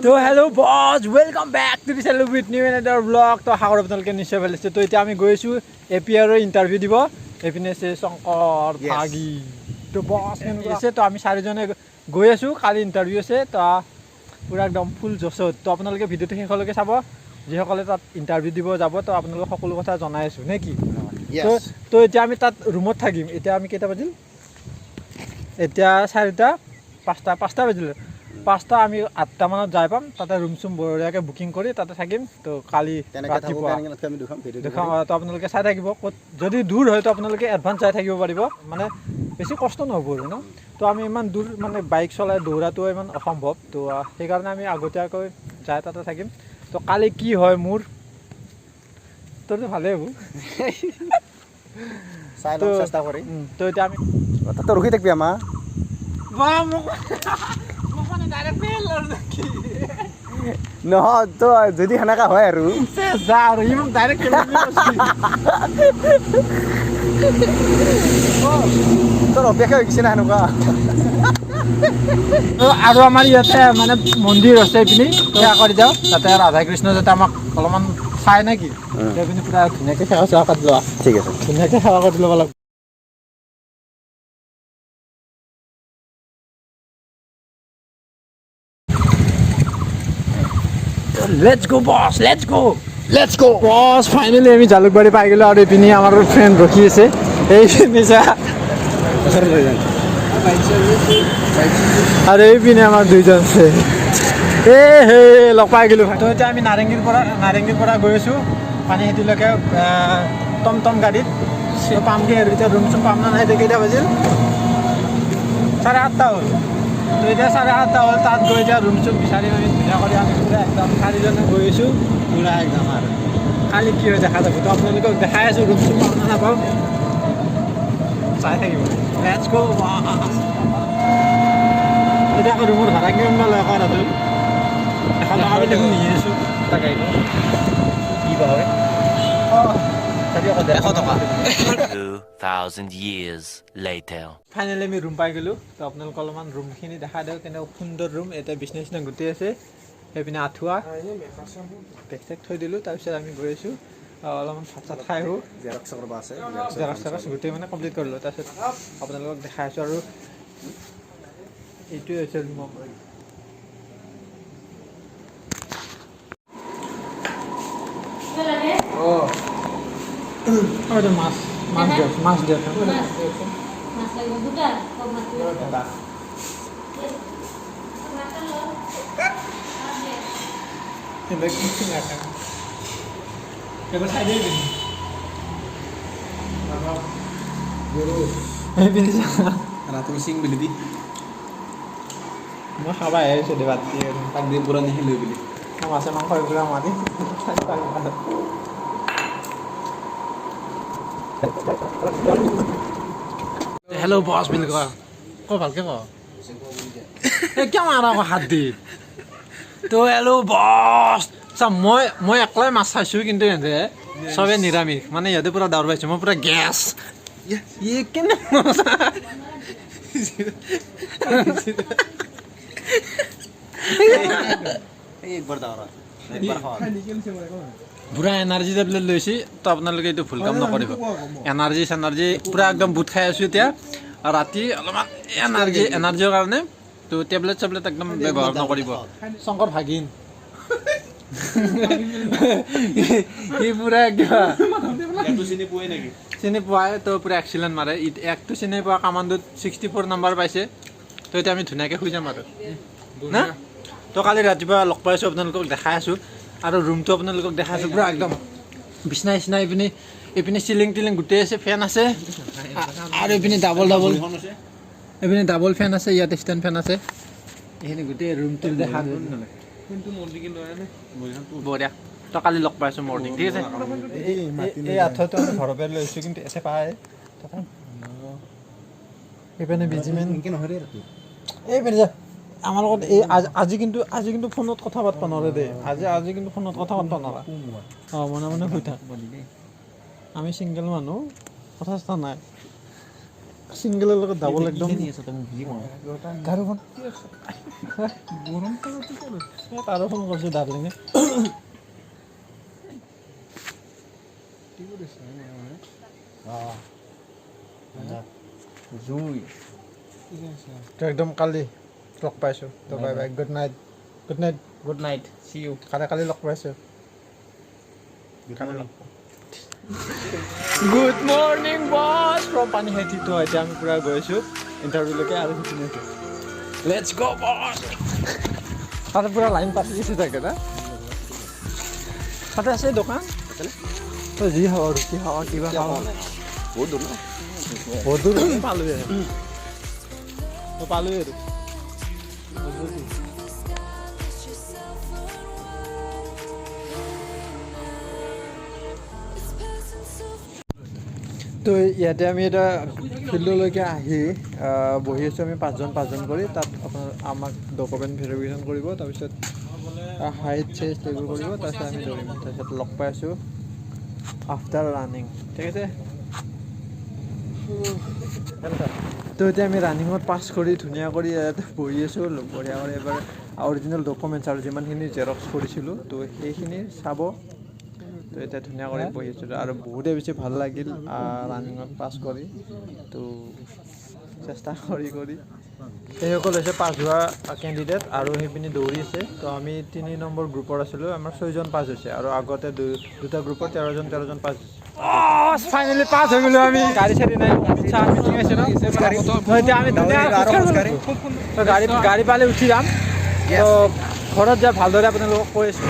তো hello' boss welcome back to this hello' with new another blog তো সাগৰ আপোনালোকে নিশ্চয় ভাল লাগিছে তো এতিয়া আমি গৈছোঁ APRO ইণ্টাৰভিউ দিব এইপিনে আছে শংকৰ ভাগী তো বছ আছে তো আমি চাৰিজনে গৈ আছোঁ কালি ইণ্টাৰভিউ আছে তো পুৰা একদম ফুল জছত তো আপোনালোকে ভিডিঅ'টো শেষলৈকে চাব যিসকলে তাত ইণ্টাৰভিউ দিব যাব তো আপোনালোকে সকলো কথা জনাই আছোঁ নে কি তো এতিয়া আমি তাত ৰুমত থাকিম এতিয়া আমি কেইটা বাজিল এতিয়া 4টা 5টা বাজিলে 5টা আমি 8টা মানত যাই পাম তাতে ৰুম চুম বঢ়িয়াকৈ বুকিং কৰি তাতে থাকিম তো কালি ৰাতিপুৱা দেখাম তো আপোনালোকে চাই থাকিব ক'ত যদি দূৰ হয় তো আপোনালোকে এডভান্স চাই থাকিব পাৰিব মানে বেছি কষ্ট নহ'ব ন তো আমি ইমান দূৰ মানে বাইক চলাই দৌৰাটো ইমান অসম্ভৱ তো সেইকাৰণে আমি আগতীয়াকৈ যাই তাতে থাকিম তো কালি কি হয় মোৰ তোৰতো ভালেই হ'ব চাই লওঁ চেষ্টা কৰি তো এতিয়া আমি তাতে ৰখি থাকিবি আমাৰ নহয় তো যদি সেনেকা হয় আৰু তোৰ অপেক্ষা হৈ গৈছে না সেনেকুৱা আৰু আমাৰ ইয়াতে মানে মন্দিৰ আছে এইপিনি সেৱা কৰি যাওঁ তাতে ৰাধা কৃষ্ণ যাতে আমাক অলপমান চাই নেকি সেইপিনি পুৰা ধুনীয়াকৈ সেৱা চেৱা কৰি লোৱা ঠিক আছে ধুনীয়াকৈ সেৱা কৰি ল'ব লাগিব Let's go boss let's go boss finally আমি জালুকবাৰী পাই গ'লো আৰু এইপিনি আমাৰ ফ্ৰেণ্ড ৰখি আছে এইপিনি চা আৰু এইপিনে আমাৰ দুইজন আছে হে লগ পাই গ'লো তো এতিয়া আমি নাৰেংগীৰ পৰা গৈ আছোঁ পানীখাতিলৈকে টমটম গাড়ীত পামগৈ আৰু এতিয়া ৰুম চুম পাম না নাই এতিয়া কেইটা বাজিল 8:30 হ'ল তো এতিয়া 8:30 হ'ল তাত গৈ এতিয়া ৰুম চুম বিচাৰি আমি ধুনীয়া কৰি আমি পুৰা একদম 4জনে গৈ আছোঁ পুৰা একদম আৰু কালি কি হয় দেখা যাব তো আপোনালোকক দেখাই আছোঁ ৰুম চুম পাম না নাপাওঁ চাই থাকিব লেটছ গো এতিয়া আকৌ ৰুমৰ ভাড়া কিমান বা লয় কৰাটো এখন টকা দেখোন নি আছোঁ তাকে কি বা হয় 2,000 years later. ফাইনেলি আমি ৰুম পাই গ'লোঁ তো আপোনালোকক অলপমান ৰুমখিনি দেখাই দিওঁ কেনেকুৱা সুন্দৰ ৰুম এতিয়া বিচনা গোটেই আছে সেইপিনে আঁঠুৱা বেগ চেগ থৈ দিলোঁ তাৰপিছত আমি গৈ আছোঁ অলপমান ভাত চাত খাই আহোঁ জেৰক্স গোটেই মানে কমপ্লিট কৰিলোঁ তাৰপিছত আপোনালোকক দেখাই আছোঁ আৰু এইটোৱে হৈছে ৰুমৰ মাছ দিয়া ৰাতিপুৱা চিং বুলি দি মই খাবাই আহিছোঁ দে বাতি তাক দিন পুৰা নিশি লৈ বুলি মাছে মাংস এইবিলাক মাৰি হেল্ল' বছ বুলি কোৱা ক ভালকে ক কিয় মাৰা আকৌ হাত দি তো হেল্ল' বছ চা মই একলাই মাছ চাইছোঁ কিন্তু ইহঁতে চবে নিৰামিষ মানে ইহঁতে পুৰা দাউৰ পাইছোঁ মই পুৰা গেছ কেনে পুৰা এনাৰ্জি টেবলেট লৈছে তো আপোনালোকে এইটো ভুল কাম নকৰিব এনাৰ্জি পুৰা একদম বুট খাই আছোঁ এতিয়া আৰু ৰাতি অলপমান এনাৰ্জিৰ কাৰণে তো টেবলেট একদম ব্যৱহাৰ নকৰিব শংকৰ ভাগিন সি পুৰা কিবা চিনি পোৱাই তো পুৰা এক্সিলেণ্ট মাৰে একটো চিনি পোৱা কামাণ্ডোত 64 নম্বৰ পাইছে তো এতিয়া আমি ধুনীয়াকৈ শুই যাম আৰু না তো কালি ৰাতিপুৱা লগ পাইছোঁ আপোনালোকক দেখাই আছোঁ আৰু ৰুমটো আপোনালোকক দেখাই আছোঁ পুৰা একদম বিচনা এইপিনে চিলিং টিলিং গোটেই আছে ফেন আছে আৰু এইপিনে ডাবল ফেন আছে ইয়াত ষ্টেণ্ড ফেন আছে এইখিনি গোটেই ৰুমটো দেখা বঢ়িয়া তো কালি লগ পাইছোঁ মৰ্ণিং ঠিক আছে এই আঁঠুৱাটো আমি ঘৰৰ পৰা লৈছোঁ কিন্তু এছে পায় এইপিনে বিজিমেন এইপিনে যা আমাৰ লগত এই আজি কিন্তু ফোনত কথা পাতিব নোৱাৰে দেই আজি কিন্তু ফোনত কথা পাতিব নোৱাৰা মনে শুই থাক আমি ছিংগল মানুহ কথা চথা নাই সিঙ্গেলেৰ লগত ডাবল একদম গাড়ীখন তাৰো ফোন কৰিছোঁ ডাৰ্লিঙে জুই তো একদম কালি লগ পাইছোঁ তো bye bye good night good night see you কালি লগ পাইছোঁ good morning boss from Panikhaiti তো এতিয়া আমি পুৰা গৈছোঁ ইণ্টাৰভিউলৈকে আৰু শিকিনে লেটছ গ' বছ তাতে পুৰা লাইন পাতি দিছে থাকে না তাতে আছে দোকান তো যি খাওঁ ৰুটি খাওঁ কিবা খাওঁ বহুত দূৰ ন বহুত দূৰ পালোঁৱে তো পালোঁৱে আৰু তো ইয়াতে আমি এটা ফিল্ডলৈকে আহি বহি আছোঁ আমি পাঁচজন কৰি তাত আপোনাৰ আমাক ডকুমেণ্ট ভেৰিফিকেশ্যন কৰিব তাৰপিছত হাইট চেষ্ট এইবোৰ কৰিব তাৰপিছত আমি দৌৰিম তাৰপিছত লগ পাই আছোঁ আফটাৰ ৰানিং ঠিক আছে তো এতিয়া আমি ৰানিঙত পাছ কৰি ধুনীয়া কৰি ইয়াতে বহি আছোঁ বঢ়িয়া কৰি এবাৰ অৰিজিনেল ডকুমেণ্টছ আৰু যিমানখিনি জেৰক্স কৰিছিলোঁ তো সেইখিনি চাব তো এতিয়া ধুনীয়া কৰি বহি আছোঁ আৰু বহুতেই বেছি ভাল লাগিল ৰানিঙত পাছ কৰি তো চেষ্টা কৰি সেইসকল হৈছে পাছ হোৱা কেণ্ডিডেট আৰু সেইপিনি দৌৰি আছে তো আমি 3 নম্বৰ গ্ৰুপত আছিলোঁ আমাৰ 6জন পাছ হৈছে আৰু আগতে দুটা গ্ৰুপত 13জন পাছ হৈছে ফাইনেলি পাছ হৈ গ'লোঁ আমি গাড়ী চাড়ী নাই চাহ মিটিং আছে ন এতিয়া আমি গাড়ী পালে উঠি যাম তো ঘৰত যাই ভালদৰে আপোনালোকক কৈ আছোঁ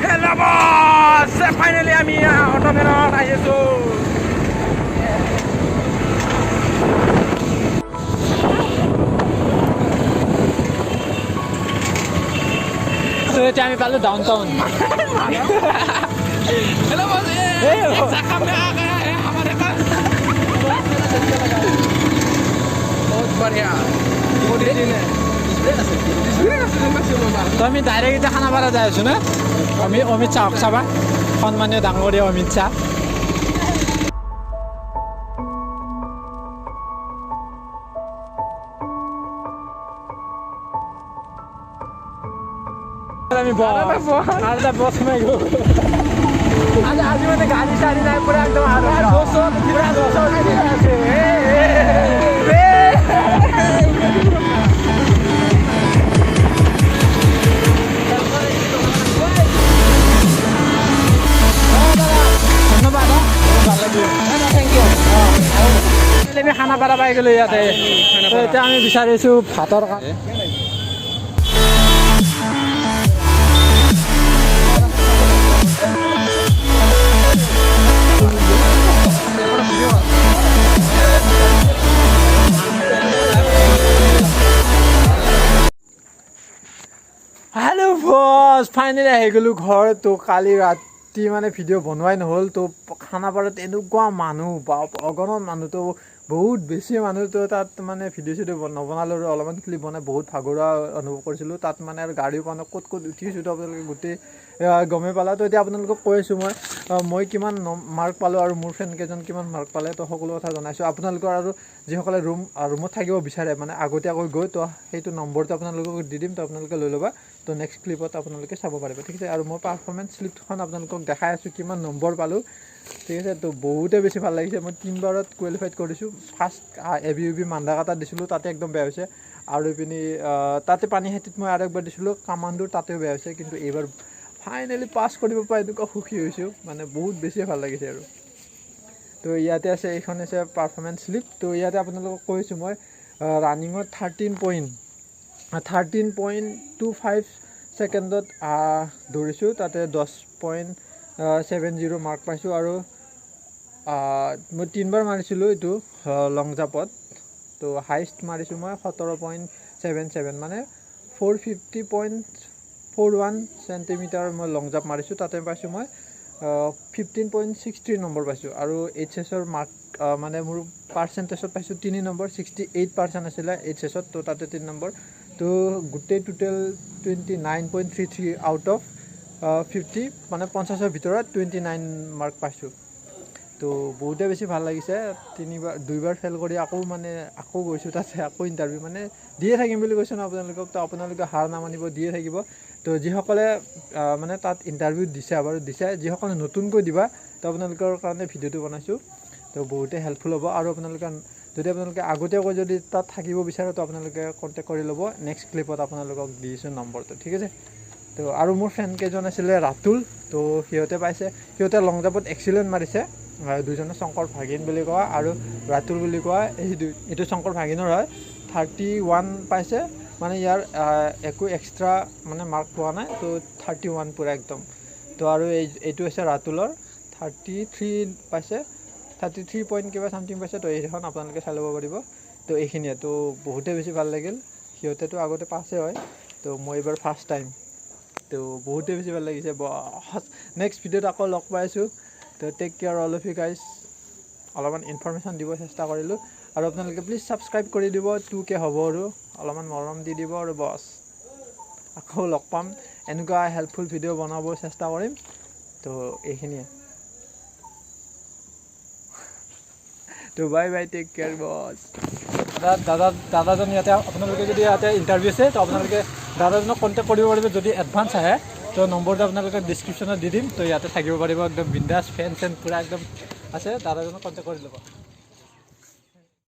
হেল্ল' বছ ফাইনেলি আমি অট'মেনত আহিছোঁ এতিয়া আমি পালোঁ ডাউন টাউন তো আমি ডাইৰেক্ট এতিয়া খানাপাৰা যাই আছোঁ না আমি অমিত শ্বাহক চাবা সন্মানীয় ডাঙৰীয়া অমিত শ্বাহ আমি বস সোমাই গ'ল আজি মানে গাড়ী চাড়ী নাই পুৰা একদম আমি খানাপাৰা পাই গ'লোঁ ইয়াতে এতিয়া আমি বিচাৰিছোঁ ভাতৰ কাৰণে হেল্ল' বছ ফাইনেলি আহি গ'লোঁ ঘৰ তো কালি ৰাতি মানে ভিডিঅ' বনোৱাই নহ'ল তো খানাপাৰাত এনেকুৱা মানুহ বা অগণন মানুহটো বহুত বেছি মানুহটো তাত মানে ভিডিঅ' চিডিঅ' নবনালোঁ আৰু অলপমান ক্লিপ বনাই বহুত ভাগৰুৱা অনুভৱ কৰিছিলোঁ তাত মানে আৰু গাড়ীও পোৱা নাই ক'ত উঠিছোঁ তো আপোনালোকে গোটেই গমেই পালা তো এতিয়া আপোনালোকক কৈ আছোঁ মই কিমান মাৰ্ক পালোঁ আৰু মোৰ ফ্ৰেণ্ডকেইজন কিমান মাৰ্ক পালে তো সকলো কথা জনাইছোঁ আপোনালোকৰ আৰু যিসকলে ৰুমত থাকিব বিচাৰে মানে আগতীয়াকৈ গৈ তো সেইটো নম্বৰটো আপোনালোকক দি দিম তো আপোনালোকে লৈ ল'বা তো নেক্সট ক্লিপত আপোনালোকে চাব পাৰিব ঠিক আছে আৰু মই পাৰফৰ্মেঞ্চ স্লিপখন আপোনালোকক দেখাই আছোঁ কিমান নম্বৰ পালোঁ ঠিক আছে তো বহুতেই বেছি ভাল লাগিছে মই 3 বাৰত কোৱালিফাইড কৰিছোঁ ফাৰ্ষ্ট ABUB মান্দাকাটা দিছিলোঁ তাতে একদম বেয়া হৈছে আৰু এইপিনি তাতে পানীখাইটিত মই আৰু একবাৰ দিছিলোঁ কামাণ্ডুৰ তাতেও বেয়া হৈছে কিন্তু এইবাৰ ফাইনেলি পাছ কৰিব পাই এনেকুৱা সুখী হৈছোঁ মানে বহুত বেছি ভাল লাগিছে আৰু তো ইয়াতে আছে এইখন আছে পাৰফৰ্মেঞ্চ স্লিপ তো ইয়াতে আপোনালোকক কৈছোঁ মই ৰানিঙত 13.25 ছেকেণ্ডত দৌৰিছোঁ তাতে 10.70 মাৰ্ক পাইছোঁ আৰু মই 3 বাৰ মাৰিছিলোঁ এইটো লং জাম্পত তো হাইষ্ট মাৰিছোঁ মই 17.77 মানে 450.41 চেণ্টিমিটাৰ মই লং জাম্প মাৰিছোঁ তাতে পাইছোঁ মই 15.63 নম্বৰ পাইছোঁ আৰু HSৰ মাৰ্ক মানে মোৰ পাৰ্চেণ্টেজত পাইছোঁ 3 নম্বৰ 68% আছিলে HSত তো তাতে 3 নম্বৰ তো গোটেই টোটেল 29.33 আউট অফ 50 মানে 50ৰ ভিতৰত 29 মাৰ্ক পাইছোঁ তো বহুতে বেছি ভাল লাগিছে দুইবাৰ ফেল কৰি আকৌ গৈছোঁ তাতে আকৌ ইণ্টাৰভিউ দিয়ে থাকিম বুলি কৈছোঁ ন আপোনালোকক তো আপোনালোকে হাৰ নামানিব দিয়ে থাকিব তো যিসকলে তাত ইণ্টাৰভিউ দিছে যিসকলে নতুনকৈ দিবা তো আপোনালোকৰ কাৰণে ভিডিঅ'টো বনাইছোঁ তো বহুতে হেল্পফুল হ'ব আৰু যদি আপোনালোকে আগতীয়াকৈ যদি তাত থাকিব বিচাৰে তো আপোনালোকে কণ্টেক্ট কৰি ল'ব নেক্সট ক্লিপত আপোনালোকক দিছোঁ নম্বৰটো ঠিক আছে তো আৰু মোৰ ফ্ৰেণ্ড কেইজন আছিলে ৰাতুল তো সিহঁতে লং জাম্পত এক্সিলেণ্ট মাৰিছে দুজনে শংকৰ ভাগিন বুলি কোৱা আৰু ৰাতুল বুলি কোৱা এইটো শংকৰ ভাগিনৰ হয় 31 পাইছে ইয়াৰ একো এক্সট্ৰা মাৰ্ক পোৱা নাই তো 31 পুৰা একদম তো আৰু এইটো হৈছে ৰাতুলৰ 33 পাইছে 33 পইণ্ট কিবা চামথিং পাইছে তো এইখন আপোনালোকে চাই ল'ব পাৰিব তো এইখিনিয়ে তো বহুতে বেছি ভাল লাগিল সিহঁতেতো আগতে পাছে হয় তো মই এইবাৰ ফাৰ্ষ্ট টাইম তো বহুতে বেছি ভাল লাগিছে নেক্সট ভিডিঅ'ত আকৌ লগ পাইছোঁ তো take care all of you guys অলপমান ইনফৰমেশ্যন দিব চেষ্টা কৰিলোঁ আৰু আপোনালোকে প্লিজ ছাবস্ক্ৰাইব কৰি দিব 2K হ'ব আৰু অলপমান মৰম দি দিব আৰু বছ আকৌ লগ পাম এনেকুৱা হেল্পফুল ভিডিঅ' বনাব চেষ্টা কৰিম তো এইখিনিয়ে তো বাই বাই টেক কেয়াৰ বছ দাদাজন ইয়াতে আপোনালোকে যদি ইয়াতে ইণ্টাৰভিউ আছে তো আপোনালোকে দাদাজনক কণ্টেক্ট কৰিব পাৰিব যদি এডভান্স আহে তো নম্বৰটো আপোনালোকে ডিছক্ৰিপশ্যনত দি দিম তো ইয়াতে থাকিব পাৰিব একদম বিন্দাছ ফেন চেন পূৰা একদম আছে দাদাজনক কণ্টেক্ট কৰি ল'ব